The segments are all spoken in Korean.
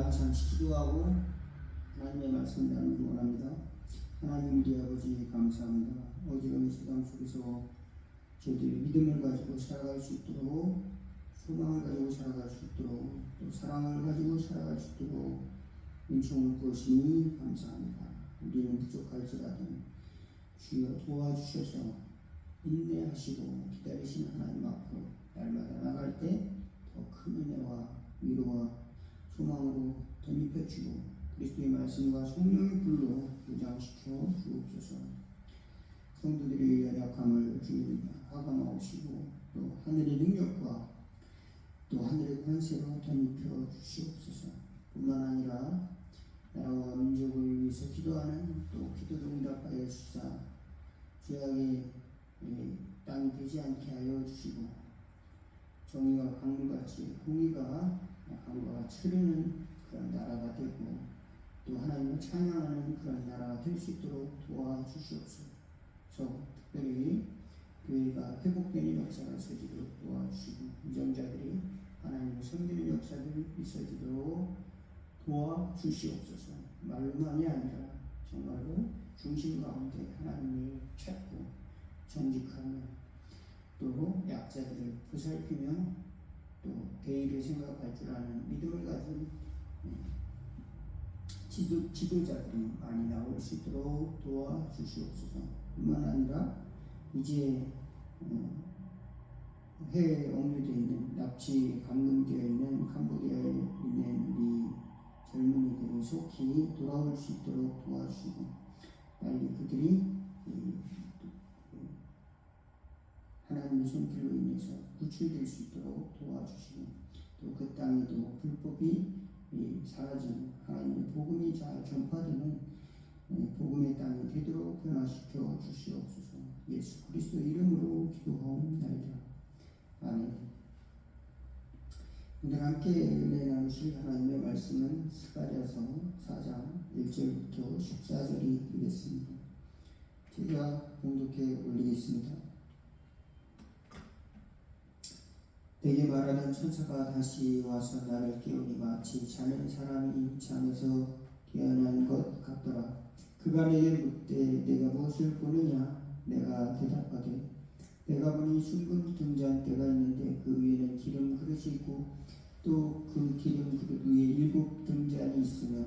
우리가 잠시 기도하고 하나님의 말씀을 나누기 원합니다. 하나님 우리 아버지 감사합니다. 어지러운 세상 속에서 저희들이 믿음을 가지고 살아갈 수 있도록, 소망을 가지고 살아갈 수 있도록, 또 사랑을 가지고 살아갈 수 있도록 은총을 부으시니 감사합니다. 우리는 부족할지라도 주여 도와주셔서 인내하시고 기다리시는 하나님 앞으로 날마다 나갈 때 더 큰 은혜와 위로와 소망으로 덧입혀주고 그리스도의 말씀과 성령의 불로 무장시켜 주옵소서. 성도들의 연약함을 주님 하감하시고 또 하늘의 능력과 또 하늘의 권세로 덧입혀 주시옵소서. 뿐만 아니라 나라와 민족을 위해서 기도하는 또 기도도 응답하여 주사 죄악의 땅이 되지 않게 하여 주시고 정의가 강물같이 공의가 강과 같이 흐르는 그런 나라가 되고 또 하나님을 찬양하는 그런 나라가 될 수 있도록 도와주시옵소서. 특별히 교회가 회복되는 역사가 있어지도록 도와주시고 유정자들이 하나님을 섬기는 역사들이 있어지도록 도와주시옵소서. 말로만이 아니라 정말로 중심 가운데 하나님을 찾고 정직하며 또 약자들을 보살피며 또 대의를 생각할 줄 아는 믿음을 가진 지도자들이 많이 나올 수 있도록 도와주시옵소서. 뿐만 아니라 이제 해외에 억류되어 있는 납치 감금되어 있는 캄보디아에 있는 우리 젊은이들이 속히 돌아올 수 있도록 도와주시고 빨리 그들이 하나님의 손길로 인해서 구출될 수 있도록 도와주시고 또 그 땅에도 불법이 사라지는 하나님의 복음이 잘 전파되는 복음의 땅이 되도록 변화시켜 주시옵소서. 예수 그리스도 이름으로 기도하옵나이다. 아멘. 오늘 함께 은혜 나누실 하나님의 말씀은 스가랴서 4장 1절부터 14절이 되겠습니다. 제가 봉독해 올리겠습니다. 내게 말하는 천사가 다시 와서 나를 깨우니 마치 자는 사람이 잠에서 깨어난 것 같더라. 그가 내게 묻되 내가 무엇을 보느냐? 내가 대답하되 내가 보니 숭금 등잔대가 있는데 그 위에는 기름 그릇이 있고 또 그 기름 그릇 위에 7 등잔이 있으며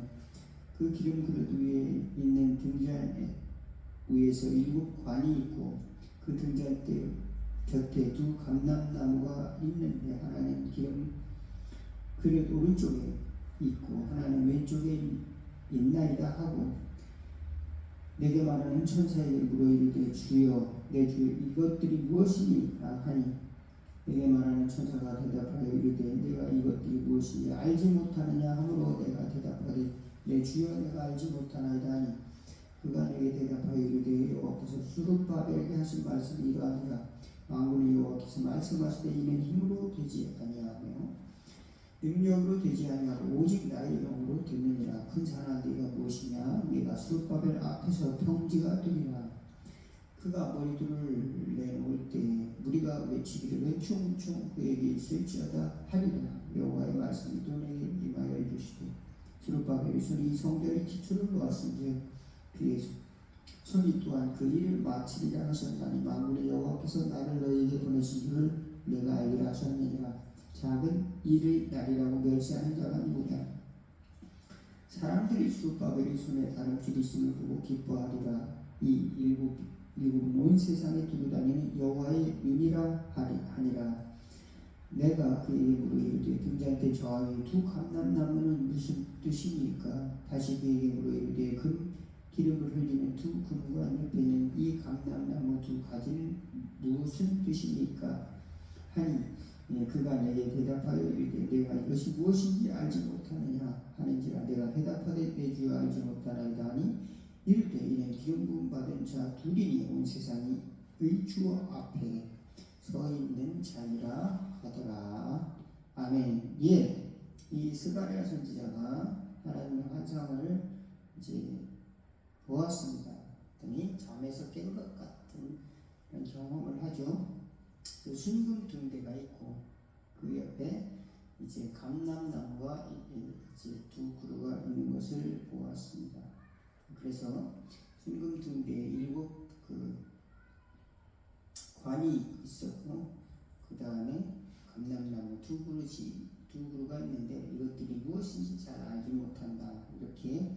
그 기름 그릇 위에 있는 등잔 위에서 7 관이 있고 그 등잔대 곁에 2 감람나무가 있는데 하나는 기름 그릇 오른쪽에 있고 하나는 왼쪽에 있나이다 하고 내게 말하는 천사에게 물어 이르되 주여 내 주여 이것들이 무엇이니까 하니 내게 말하는 천사가 대답하여 이르되 내가 이것들이 무엇인지 알지 못하느냐 하므로 내가 대답하되 내 주여 내가 알지 못하나이다 하니 그가 내게 대답하여 이르되 여호와께서 수룹바벨에게 하신 말씀이 이러하니라. 만군의 여호와께서 말씀하시되 이는 힘으로 되지 아니하며 능력으로 되지 아니하고 오직 나의 영으로 되느니라. 큰 산아 네가 무엇이냐? 네가 수룹바벨 앞에서 평지가 되리라. 그가 머리둘을 내놓을 때 무리가 외치기를 왼충충 그에게 있을지어다 하리라. 여호와의 말씀이 또 내게 임하여 이르시되 수룹바벨이 손이 성전의 기초를 놓았은즉 그의 손이 또한 그 일을 마치리라 하셨나니 만군의 여호와께서 나를 너희에게 보내신 줄을 내가 알리라 하셨느니라. 작은 일의 날이라고 멸시하는 자가 누구냐? 사람들이 수룹바벨의 손에 다른 길이 있음을 보고 기뻐하리라. 이 일곱은 온 세상에 두루 다니는 여호와의 눈이라 하니라. 내가 그에게 물어 이르되 등잔대 좌우에 2 감람나무는 무슨 뜻입니까? 다시 그에게 물어 이르되 기름을 흘리는 2 금관 옆에 있는 이 감람나무 2 가지는 무슨 뜻입니까? 하니 그가 내게 대답하여 이르되 내가 이것이 무엇인지 알지 못하느냐 하는지라. 내가 대답하되 내 주여 알지 못하나이다 하니 이르되 이는 기름 부음 받은 자 2이니 온 세상이 의 주 앞에 서 있는 자니라 하더라. 아멘. 이 스가랴 선지자가 하나님의 환상을 이제 보았습니다. 그랬더니 잠에서 깬 것 같은 그런 경험을 하죠. 그 순금 등대가 있고 그 옆에 이제 이제 감람나무가 이제 두 그루가 있는 것을 보았습니다. 그래서 순금등대에 7 관이 있었고 그 다음에 감람나무 두 그루가 있는데 이것들이 무엇인지 잘 알지 못한다 이렇게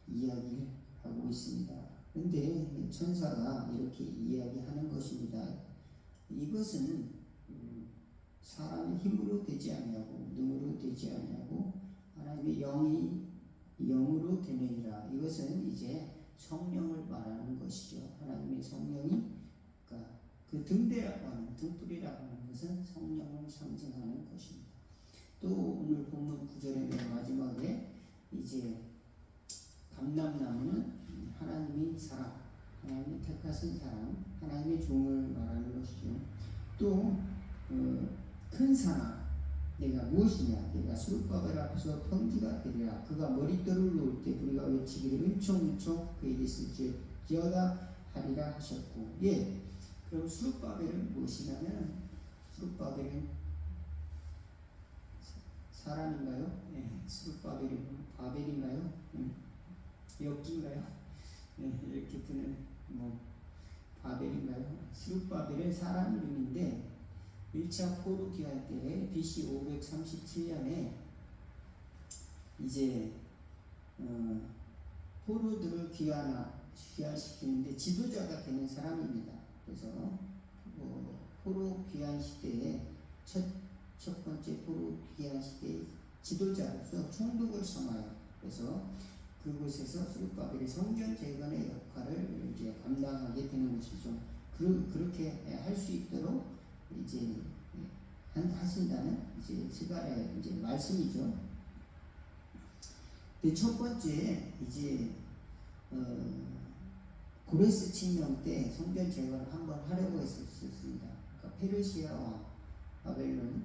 이야기를 하고 있습니다. 그런데 천사가 이렇게 이야기하는 것입니다. 이것은 사람의 힘으로 되지 아니하고 능으로 되지 아니하고 하나님의 영이 영으로 되느니라. 이것은 이제 성령을 말하는 것이죠. 하나님의 성령이 그러니까 그 등대라고 하는 등불이라고 하는 것은 성령을 상징하는 것입니다. 또 오늘 본문 9절의 맨 마지막에 이제 감람나무는 하나님이 사람, 하나님이 택하신 사람, 하나님의 종을 말하는 것이죠. 또 큰 사람, 내가 무엇이냐? 내가 수룹바벨 앞에서 평지가 되리라. 그가 머릿돌을 놓을 때 우리가 외치기를 은총은총 그에게 있을지어다 하리라 하셨고, 예. 그럼 수룹바벨은 무엇이냐면 수룹바벨은 사람인가요? 예. 수룹바벨이 바벨인가요? 엽기인가요? 예. 이렇게 뜨는 바벨인가요? 수룹바벨은 사람 이름인데 1차 포로 귀환 때 BC 537년에 이제 포로들을 귀환시키는데 지도자가 되는 사람입니다. 그래서 포로 귀환 시대에 첫 번째 포로 귀환 시대의 지도자로서 총독을 삼아요. 그래서 그곳에서 수룹바벨이 성전 재건의 역할을 이제 감당하게 되는 것이죠. 그렇게 할 수 있도록 이제 하신다는 이제 스가랴의 이제 말씀이죠. 근데 첫 번째 이제 고레스 칙령 때 성전 재건을 한번 하려고 했었습니다. 그러니까 페르시아 왕 바벨론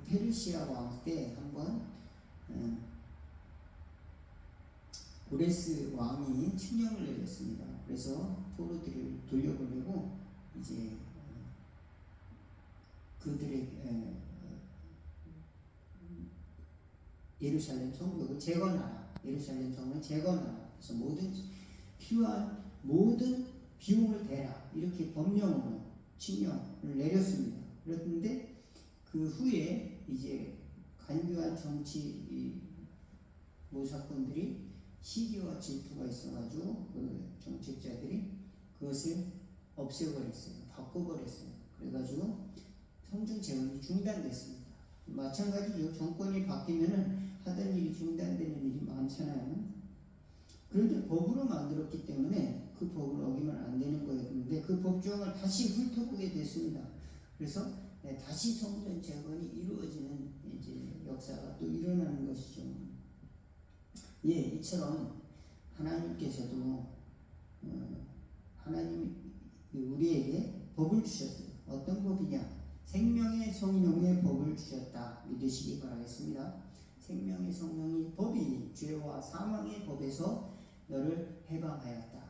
페르시아 왕 때 한번 고레스 왕이 칙령을 내렸습니다. 그래서 포로들을 돌려보내고 이제 그들의 예루살렘 성벽을 재건하라. 예루살렘 성을 재건하라. 그래서 필요한 모든 비용을 대라. 이렇게 법령으로 칙령을 내렸습니다. 그런데 그 후에 이제 간교한 정치 모사꾼들이 시기와 질투가 있어가지고 그 정책자들이 그것을 없애버렸어요. 바꿔버렸어요. 그래가지고 성전 재건이 중단됐습니다. 마찬가지죠. 정권이 바뀌면은 하던 일이 중단되는 일이 많잖아요. 그런데 법으로 만들었기 때문에 그 법을 어기면 안 되는 거였는데 그 법조항을 다시 훑어보게 됐습니다. 그래서 다시 성전 재건이 이루어지는 이제 역사가 또 일어나는 것이죠. 예, 이처럼 하나님께서도 하나님이 우리에게 법을 주셨어요. 어떤 법이냐? 생명의 성령의 법을 주셨다. 믿으시기 바라겠습니다. 생명의 성령이 법이 죄와 사망의 법에서 너를 해방하였다.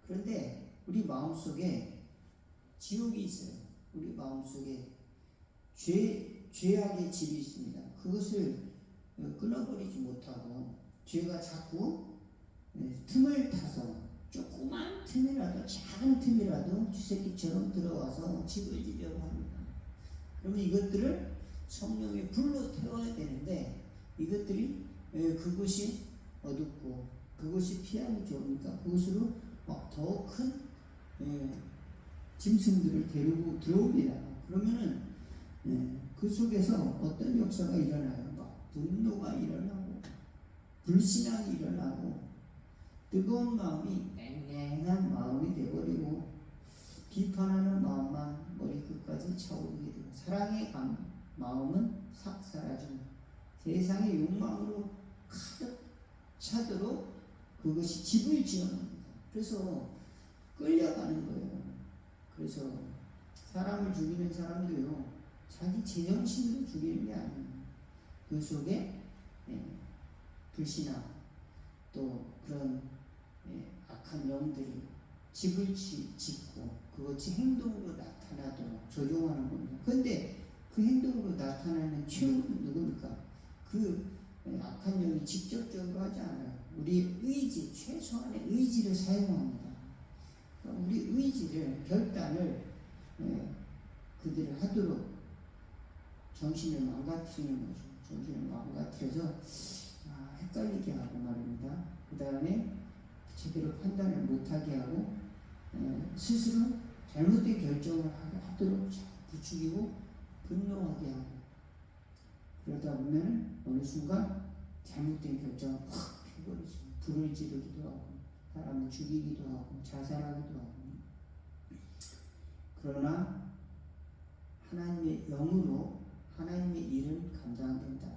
그런데 우리 마음속에 지옥이 있어요. 우리 마음속에 죄악의 집이 있습니다. 그것을 끊어버리지 못하고 죄가 자꾸 틈을 타서 조그만 틈이라도 작은 틈이라도 쥐새끼처럼 들어와서 집을 지려고 합니다. 그러면 이것들을 성령의 불로 태워야 되는데 이것들이 그것이 어둡고 그것이 피하기 좋으니까 그것으로 더 큰 짐승들을 데리고 들어옵니다. 그러면은 그 속에서 어떤 역사가 일어나요? 막 분노가 일어나고 불신앙이 일어나고 뜨거운 마음이 냉랭한 마음이 되어버리고 비판하는 마음만 머리 끝까지 차오르게 되고 사랑의 마음은 싹 사라지고 세상의 욕망으로 가득 차도록 그것이 집을 지어놓습니다. 그래서 끌려가는 거예요. 그래서 사람을 죽이는 사람도요 자기 제정신으로 죽이는 게 아니에요. 그 속에 불신앙 또 그런 악한 영들이 집을 짓고 그것이 행동으로 나타나도록 조종하는 겁니다. 그런데 그 행동으로 나타나는 최후는 누굽니까? 그 악한 영이 직접적으로 하지 않아요. 우리 의지, 최소한의 의지를 사용합니다. 우리 의지를, 결단을 그들을 하도록 정신을 망가뜨리는 거죠. 정신을 망가뜨려서 헷갈리게 하고 말입니다. 그 다음에 제대로 판단을 못하게 하고 스스로 잘못된 결정을 하도록 부추기고 분노하게 하고, 그러다 보면 어느 순간 잘못된 결정을 확 펴버리죠. 불을 지르기도 하고 사람을 죽이기도 하고 자살하기도 하고. 그러나 하나님의 영으로 하나님의 일은 감당된다.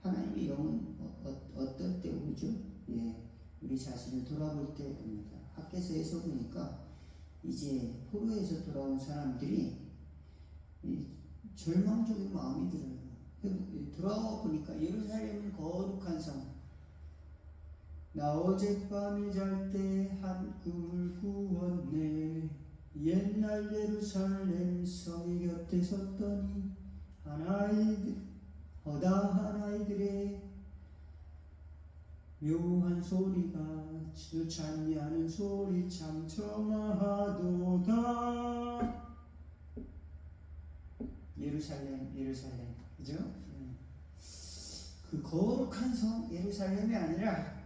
하나님의 영은 어떨 때 오죠? 우리 자신을 돌아볼 때 옵니다. 학개서에서 보니까 이제 포로에서 돌아온 사람들이 절망적인 마음이 들어요. 돌아와 보니까 예루살렘은 거룩한 성. 나 어젯밤에 잘 때 한 꿈을 꾸었네. 옛날 예루살렘 성의 곁에 섰더니 허다한 아이들의 묘한 소리가 주를 찬미하는 소리 참 청아하도다. 예루살렘, 그죠? 그 거룩한 성 예루살렘이 아니라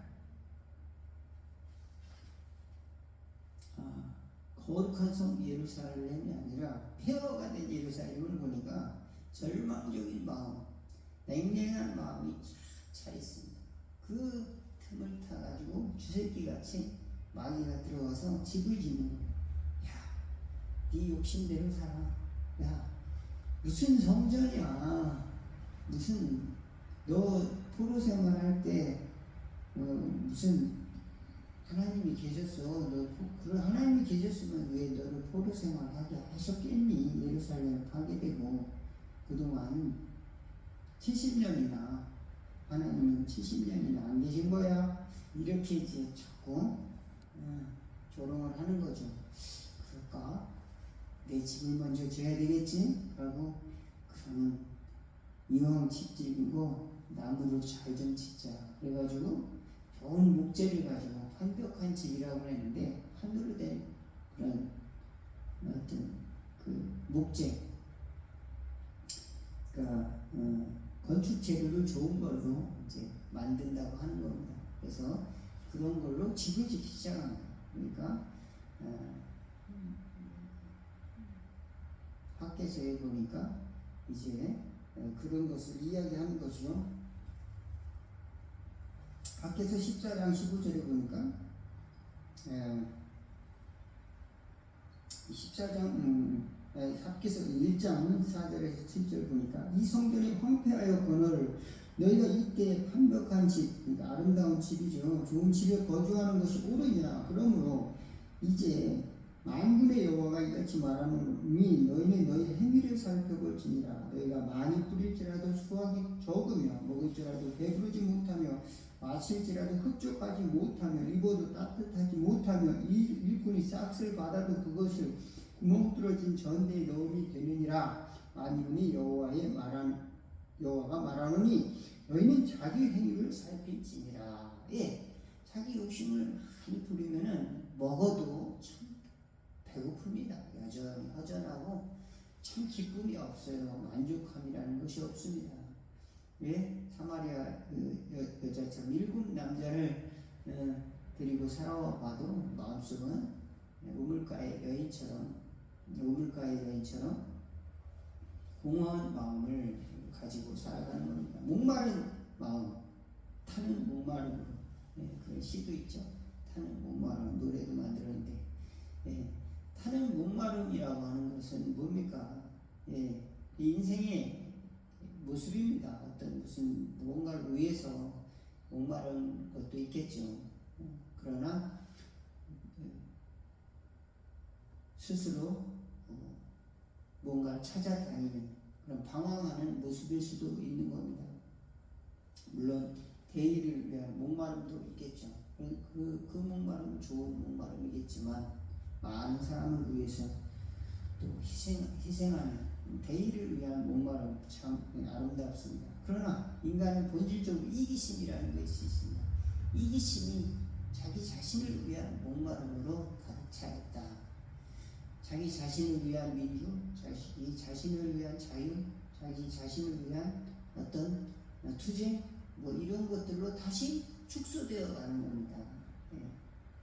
거룩한 성 예루살렘이 아니라 폐허가 된 예루살렘을 보니까 절망적인 마음, 냉랭한 마음이 차 있습니다. 그 틈을 타가지고 쥐새끼같이 마귀가 들어와서 집을 짓는 거예요. 야, 네 욕심대로 살아. 야, 무슨 성전이야. 무슨 너 포로 생활할 때 무슨 하나님이 계셨어. 그런 하나님이 계셨으면 왜 너를 포로 생활하게 하셨겠니? 예루살렘 가게 되고 그동안 70년이나 하나님은 70년이나 안 계신 거야. 이렇게 이제 자꾸 조롱을 하는 거죠. 그럴까? 내 집을 먼저 지어야 되겠지? 라고 그러면 이왕 집 짓고 나무로 잘 좀 짓자. 그래가지고 좋은 목재를 가지고 완벽한 집이라고 했는데 판으로 된 그런 어떤 그 목재, 그러니까 건축 재료를 좋은 걸로 이제 만든다고 하는 겁니다. 그래서 그런 걸로 집을 짓기 시작합니다. 그러니까 학개서에 보니까 이제 그런 것을 이야기하는 것이요. 학개서 14장 15절에 보니까 14장 학개서 1장 4절에서 7절 보니까 이 성전이 황폐하였거늘 너희가 이때 완벽한 집, 그러니까 아름다운 집이죠. 좋은 집에 거주하는 것이 옳으니라. 그러므로 이제 만군의 여호와가 이같이 말하노니 너희는 너희 행위를 살펴볼지니라. 너희가 많이 뿌릴지라도 수확이 적으며 먹을지라도 배부르지 못하며 마실지라도 흡족하지 못하며 입어도 따뜻하지 못하며 일꾼이 싹쓸 받아도 그것을 구멍 뚫어진 전대에 넣음이 되느니라. 만군의 여호와가 말하노니 너희는 자기 행위를 살필지니라. 자기 욕심을 많이 부리면은 먹어도 참 배고픕니다. 여전히 허전하고 참 기쁨이 없어요. 만족함이라는 것이 없습니다. 사마리아 여자처럼 일곱 남자를 데리고 살아와봐도 마음속은 우물가의 여인처럼 공허한 마음을 가지고 살아가는 겁니다. 목마른 마음, 타는 목마름으로. 그런 시도 있죠. 타는 목마름, 노래도 만들었는데 타는 목마름이라고 하는 것은 뭡니까? 인생의 모습입니다. 어떤 무슨 무언가를 위해서 목마른 것도 있겠죠. 그러나 스스로 뭔가를 찾아다니는 그런 방황하는 모습일 수도 있는 겁니다. 물론 대의를 위한 목마름도 있겠죠. 그 목마름은 좋은 목마름이겠지만 많은 사람을 위해서 또 희생하는 대의를 위한 목마름 목마름 참 아름답습니다. 그러나 인간은 본질적으로 이기심이라는 것이 있습니다. 이기심이 자기 자신을 위한 목마름으로 가득 차 있다. 자기 자신을 위한 민주, 자기 자신을 위한 자유, 자기 자신을 위한 어떤 투쟁, 뭐 이런 것들로 다시 축소되어 가는 겁니다.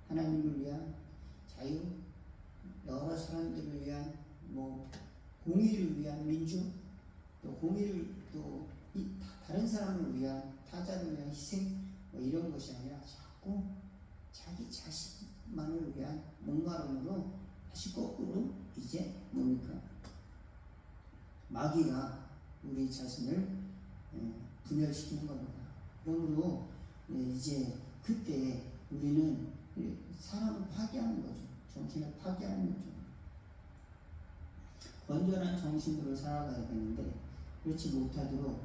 하나님을 위한 자유, 여러 사람들을 위한 뭐 공의를 위한 민주, 또 공의를 또 다른 사람을 위한 타자를 위한 희생, 뭐 이런 것이 아니라 자꾸 자기 자신만을 위한 목마름으로 다시 거꾸로 이제 뭡니까? 마귀가 우리 자신을 분열시키는 겁니다. 그러므로 이제 그때 우리는 사람을 파괴하는 거죠. 정신을 파괴하는 거죠. 건전한 정신으로 살아가야 되는데 그렇지 못하도록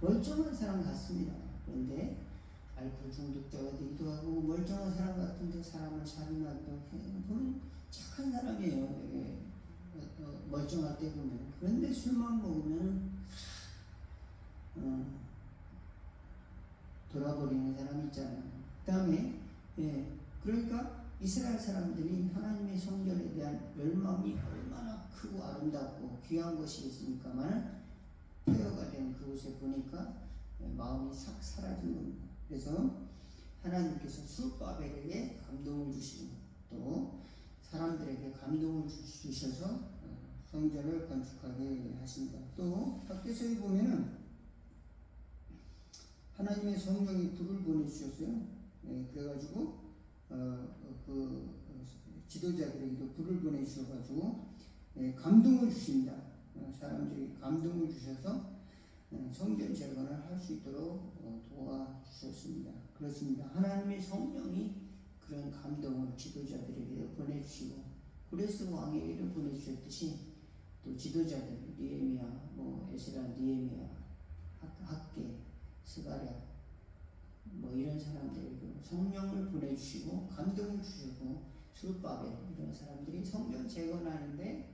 멀쩡한 사람 같습니다. 그런데 알코올 중독자가 되기도 하고 멀쩡한 사람 같은데 사람을 살인하기도 해. 보면 착한 사람이에요. 멀쩡할 때 보면. 그런데 술만 먹으면 돌아버리는 사람이 있잖아요. 그 다음에 그러니까 이스라엘 사람들이 하나님의 성전에 대한 열망이 얼마나 크고 아름답고 귀한 것이겠습니까만 폐허가 된 그곳에 보니까 마음이 싹 사라진 겁니다. 그래서 하나님께서 술바벨에게 감동을 주시고 또 사람들에게 감동을 주셔서 성전을 건축하게 하십니다. 또 학개서에 보면은 하나님의 성령이 불을 보내주셨어요. 그래가지고 지도자들에게도 불을 보내주셔가지고 감동을 주십니다. 사람들이 감동을 주셔서 성전 재건을 할 수 있도록 도와주셨습니다. 그렇습니다. 하나님의 성령이 그런 감동을 지도자들에게 보내주시고 고레스 왕에게도 보내주셨듯이 또 지도자들 느헤미야, 뭐 에스라, 느헤미야, 학개, 스가랴 뭐 이런 사람들에게 성령을 보내주시고 감동을 주시고 수르바벨 이런 사람들이 성전 재건하는데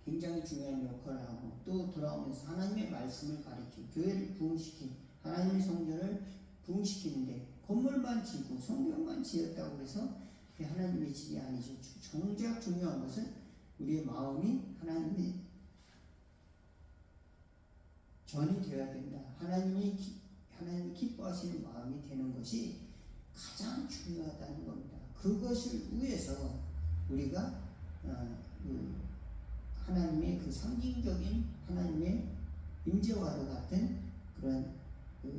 굉장히 중요한 역할을 하고 또 돌아오면서 하나님의 말씀을 가르치고 교회를 부흥시킨 하나님의 성전을 부흥시키는데 건물만 지고 성경만 지었다고 해서 하나님의 집이 아니죠. 정작 중요한 것은 우리의 마음이 하나님의 전이 되어야 된다. 하나님이 기뻐하시는 마음이 되는 것이 가장 중요하다는 겁니다. 그것을 위해서 우리가 하나님의 그 상징적인 하나님의 임재와도 같은 그런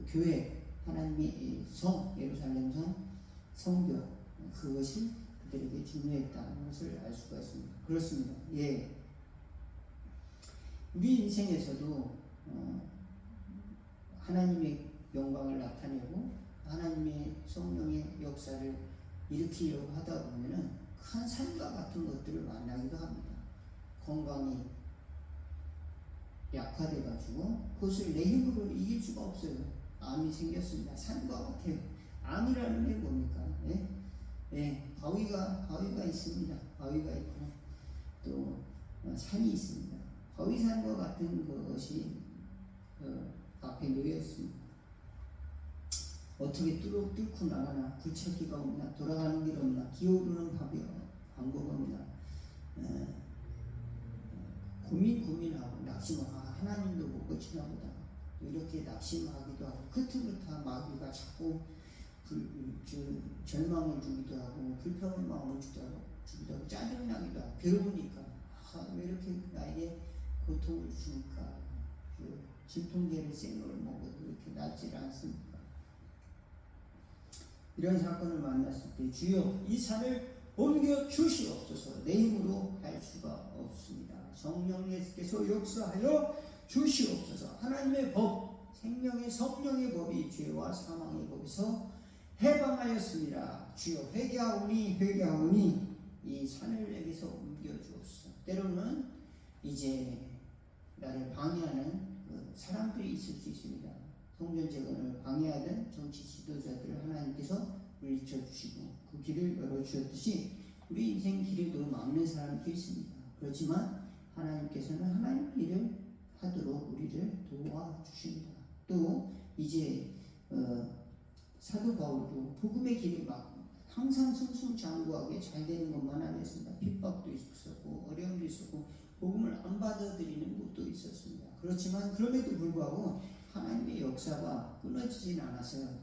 교회, 하나님의 성, 예루살렘 성, 성교 그것이 그들에게 중요했다는 것을 알 수가 있습니다. 그렇습니다. 예, 우리 인생에서도 하나님의 영광을 나타내고 하나님의 성령의 역사를 일으키려고 하다 보면은 큰 산과 같은 것들을 만나기도 합니다. 건강이 약화돼가지고 그것을 내 힘으로 이길 수가 없어요. 암이 생겼습니다. 산과 같아요. 암이라는 게 뭡니까? 바위가 있습니다. 바위가 있고 또 산이 있습니다. 바위산과 같은 것이 앞에 놓여 있습니다. 어떻게 뚫고 나가나, 굴착기가 없나, 돌아가는 길 없나, 기어오르는 방법 없나, 고민하고 하나님도 못 고치나 보다. 이렇게 낙심하기도 하고, 그때부터 마귀가 자꾸 절망을 주기도 하고, 불평의 마음을 주기도 하고, 짜증나기도 하고, 괴로우니까, 왜 이렇게 나에게 고통을 주니까, 진통제를 센 걸 먹어도 이렇게 낫질 않습니까? 이런 사건을 만났을 때 주여 이 산을 옮겨 주시옵소서. 내 힘으로 할 수가 없습니다. 성령님께서 역사하여 주시옵소서. 하나님의 법, 생명의 성령의 법이 죄와 사망의 법에서 해방하였습니다. 주여 회개하오니 이 산을 내게서 옮겨 주옵소서. 때로는 이제 나를 방해하는 사람들이 있을 수 있습니다. 성전 재건을 방해하던 정치 지도자들을 하나님께서 물리쳐 주시고 그 길을 열어 주셨듯이 우리 인생 길에도 막는 사람도 있습니다. 그렇지만 하나님께서는 길이 막 항상 승승장구하게 잘 되는 것만 아니었습니다. 핍박도 있었고 어려움도 있었고 복음을 안 받아들이는 곳도 있었습니다. 그렇지만 그럼에도 불구하고 하나님의 역사가 끊어지진 않았어요.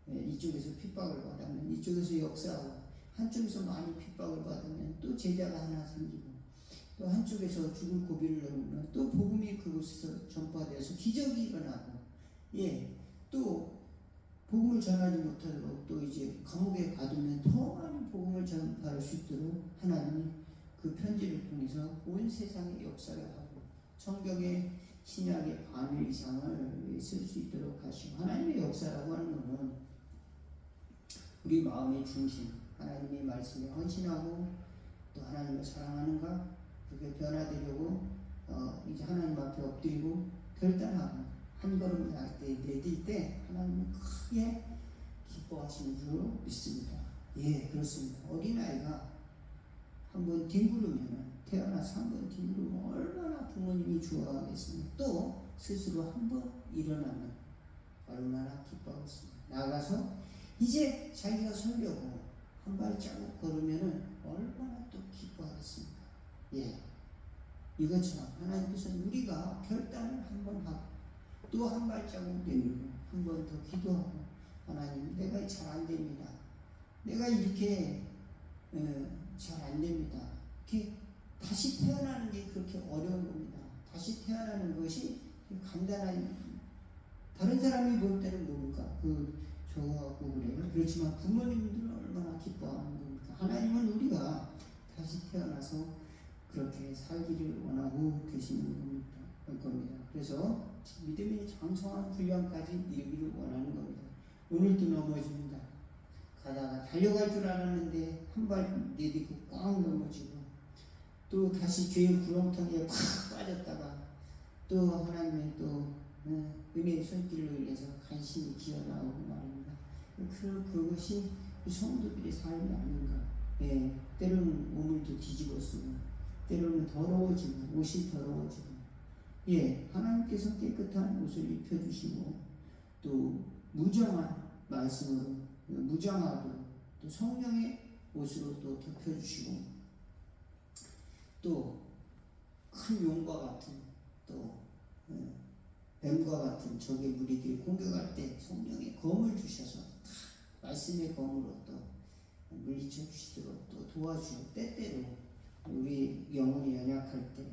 이쪽에서 핍박을 받으면 이쪽에서 역사하고, 한쪽에서 많이 핍박을 받으면 또 제자가 하나 생기고, 또 한쪽에서 죽을 고비를 넘으면 또 복음이 그곳에서 전파되어서 기적이 일어나고, 또 복음을 전하지 못하도록 또 이제 감옥에 가두면 더 많은 복음을 전파할 수 있도록 하나님이 그 편지를 통해서 온 세상에 역사를 하고 성경의 신약의 반을 이상을 쓸 수 있도록 하시고, 하나님의 역사라고 하는 것은 우리 마음의 중심, 하나님의 말씀에 헌신하고 또 하나님을 사랑하는가 그렇게 변화되려고 이제 하나님 앞에 엎드리고 결단하고 한 걸음 내딜 때 하나님은 크게 기뻐하시는 줄 믿습니다. 그렇습니다. 어린아이가 한번 뒹구르면, 태어나서 한번 뒹구르면 얼마나 부모님이 좋아하겠습니까? 또 스스로 한번 일어나면 얼마나 기뻐하겠습니까? 나가서 이제 자기가 서려고 한 발자국 걸으면 얼마나 또 기뻐하겠습니까? 이것처럼 하나님께서는 우리가 결단을 한번 하고 또 한 발자국 내밀고 한 번 더 기도하고, 하나님 내가 잘 안 됩니다. 내가 이렇게 잘 안 됩니다. 이렇게 다시 태어나는 게 그렇게 어려운 겁니다. 다시 태어나는 것이 간단한, 다른 사람이 볼 때는 뭡니까? 저하고 그래요. 그렇지만 부모님들은 얼마나 기뻐하는 겁니까? 하나님은 우리가 다시 태어나서 그렇게 살기를 원하고 계시는 겁니다. 그래서 믿음의 장성한 분량까지 이르기를 원하는 겁니다. 오늘도 넘어집니다. 가다가 달려갈 줄 알았는데 한 발 내딛고 꽉 넘어지고, 또 다시 죄의 구렁텅이에 팍 빠졌다가 또 하나님의 또 은혜의 손길로 인해서 간신히 기어나오고 말입니다. 그것이 성도들의 삶이 아닌가. 때로는 오물도 뒤집어 쓰고, 때로는 더러워지고, 옷이 더러워지고, 하나님께서 깨끗한 옷을 입혀주시고, 또 무정한 말씀으로, 무정하도록 또 성령의 옷으로 또 덮여주시고, 또 큰 용과 같은, 또 뱀과 같은 적의 무리들이 공격할 때 성령의 검을 주셔서 말씀의 검으로 또 물리쳐 주시도록 또 도와주시고, 때때로 우리 영혼이 연약할 때,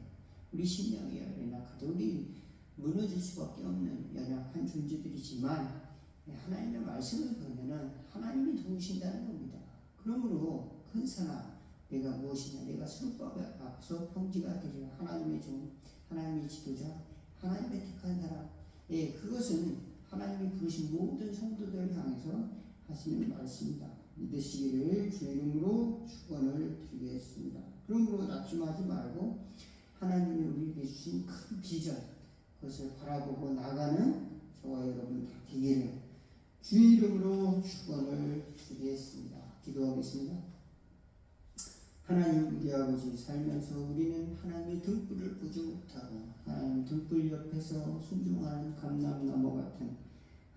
우리 심령이 연약할 때, 우리 무너질 수밖에 없는 연약한 존재들이지만 하나님의 말씀을 보면은 하나님이 도우신다는 겁니다. 그러므로 큰 사람, 내가 무엇이냐, 내가 술법 앞서 평지가 되리라. 하나님의 종, 하나님의 지도자, 하나님의 택한 사람, 그것은 하나님이 부르신 모든 성도들을 향해서 하시는 말씀이다. 믿으시기를 주의 이름으로 축원을 드리겠습니다. 그러므로 낙심하지 말고 하나님이 우리에게 주신 큰 비전, 그것을 바라보고 나가는 저와 여러분 다 되기를 주의 이름으로 축원을 드리겠습니다. 기도하겠습니다. 하나님, 우리 아버지, 살면서 우리는 하나님의 등불을 보지 못하고 하나님 등불 옆에서 순종하는 감람나무 같은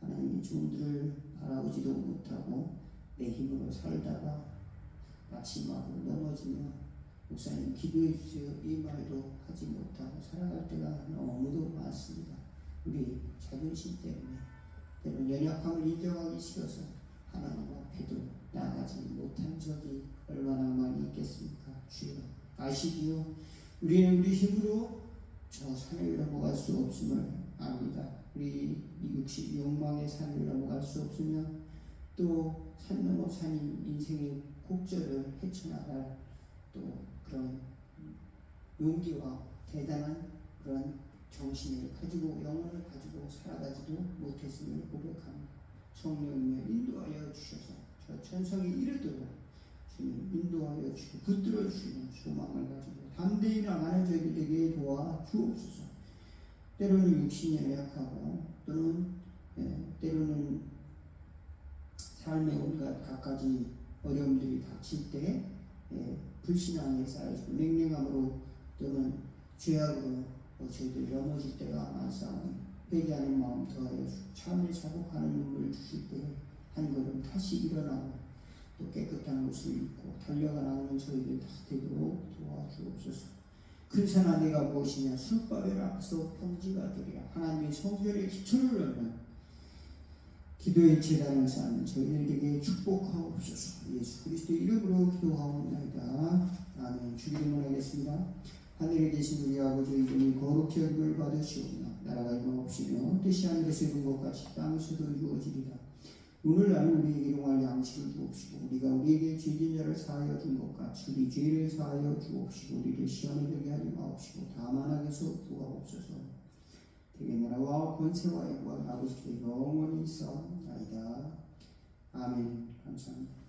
하나님의 종들을 바라보지도 못하고 내 힘으로 살다가 낙심하고 넘어지며, 목사님 기도해 주세요 이 말도 하지 못하고 살아갈 때가 너무도 많습니다. 우리 자존심 때문에, 때로는 연약함을 인정하기 싫어서 하나님 앞에도 나가지 못한 적이 얼마나 많이 있겠습니까? 주여 아시기요, 우리는 우리 힘으로 저 산을 넘어갈 수 없음을 압니다. 우리 육식 욕망의 산을 넘어갈 수 없으며, 또 산 넘어 산인 인생의 곡절을 헤쳐나갈 또 그런 용기와 대단한 그런 정신을 가지고, 영혼을 가지고 살아가지도 못했음을 고백합니다. 성령님을 인도하여 주셔서 저 천성에 이르도록 주님 인도하여 주시고 붙들어 주시는 소망을 가지고 담대히 나가는 저희들에게 도와 주옵소서. 때로는 육신이 연약하고, 때로는 삶의 온갖 갖가지 어려움들이 닥칠 때 불신앙에 쌓여지고 냉랭함으로 또는 죄악으로 저희들이 넘어질 때가 많사오니 회개하는 마음 더하여 주시고, 참을 자복하는 눈물을 주실 때 한 걸음 다시 일어나고 또 깨끗한 옷을 입고 달려가 나오는 저희들 다 되도록 도와주옵소서. 큰 산아 내가 무엇이냐 술바벨 앞서 평지가 되리라. 하나님의 성전의 기초를 얻는 기도의 제단을 쌓는 저희들에게 축복하옵소서. 예수 그리스도의 이름으로 기도하옵나이다. 아멘. 주기도문 하겠습니다. 하늘에 계신 우리 아버지 이름이 거룩히 여김을 받으시오며 나라가 임하옵시며 뜻이 하늘에서 이룬 것 같이 땅에서도 이루어지리라. 오늘 나는 우리에게 일용할 양식을 주옵시고 우리가 우리에게 죄진 자를 사하여 준 것 같이 우리 죄를 사하여 주옵시고 우리를 시험에 들게 하지 마옵시고 다만 악에서 구하옵소서. 대개 나라와 권세와 영광 아버지께 영원히 있사옵나이다. 아멘. 감사합니다.